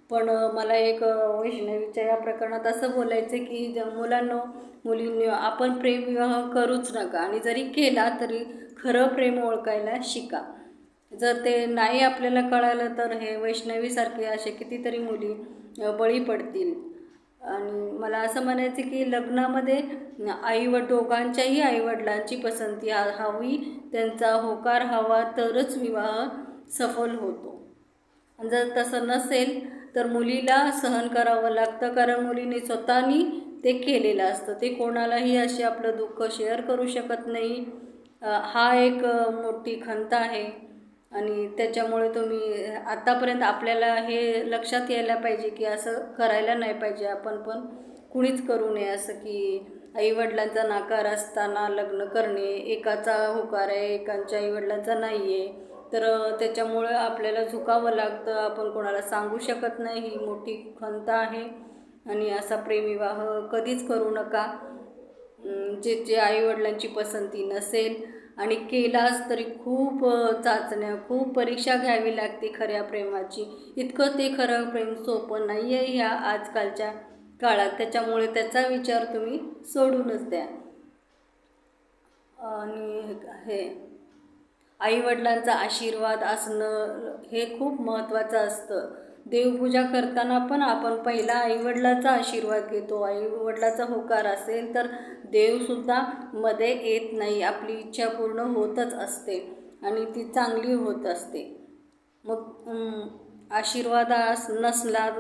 पण मला एक वैष्णवीच्या या प्रकरणात असं बोलायचं की मुलांनो मुलींनी आपण प्रेमविवाह करूच नका, आणि जरी केला तरी खरं प्रेम ओळखायला शिका. जर ते नाही आपल्याला कळालं तर हे वैष्णवीसारखे असे कितीतरी मुली बळी पडतील. आणि मला असं म्हणायचं की लग्नामध्ये दोघांच्याही आईवडिलांची पसंती हवी, त्यांचा होकार हवा, तरच विवाह सफल होतो. आणि जर तसं नसेल तर मुलीला सहन करावं लागतं, कारण मुलीने स्वतःनी ते केलेलं असतं. ते कोणालाही असे आपलं दुःख शेअर करू शकत नाही. हा एक मोठी खंत आहे. आणि त्याच्यामुळे तुम्ही आतापर्यंत आपल्याला हे लक्षात यायला पाहिजे की असं करायला नाही पाहिजे. आपण पण कुणीच करू नये असं की आईवडिलांचा नाकार असताना लग्न करणे. एकाचा होकार आहे, एकांच्या आईवडिलांचा नाही आहे, तर त्याच्यामुळं आपल्याला झुकावं लागतं. आपण कोणाला सांगू शकत नाही. ही मोठी खंत आहे. आणि असा प्रेमविवाह कधीच करू नका जे आईवडिलांची पसंती नसेल. आणि केलाच तरी खूप चाचण्या, खूप परीक्षा घ्यावी लागते खऱ्या प्रेमाची. इतकं ते खरं प्रेम सोपं नाही आहे ह्या आजकालच्या काळात. त्याच्यामुळे त्याचा विचार तुम्ही सोडूनच द्या. आणि हे आईवडिलांचा आशीर्वाद असणं हे खूप महत्त्वाचं असतं. देवपूजा करताना पण आपण पहिला आईवडिलाचा आशीर्वाद घेतो. आईवडिलाचा होकार असेल तर देवसुद्धा मध्ये येत नाही. आपली इच्छा पूर्ण होतच असते आणि ती चांगली होत असते. मग आशीर्वाद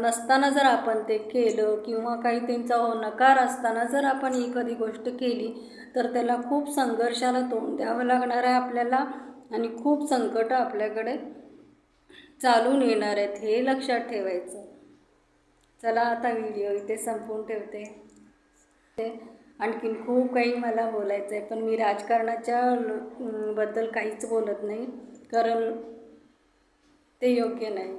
नसताना जर आपण ते केलं, किंवा काही त्यांचा नकार असताना जर आपण एखादी गोष्ट केली, तर त्याला खूप संघर्षाला तोंड द्यावं लागणार आहे आपल्याला. आणि खूप संकट आपल्याकडे चालून येणार आहेत, हे लक्षात ठेवायचं. चला आता व्हिडिओ इथे संपवून ठेवते. आणखीन खूप काही मला बोलायचं आहे, पण मी राजकारणाच्या बद्दल काहीच बोलत नाही, कारण ते योग्य नाही.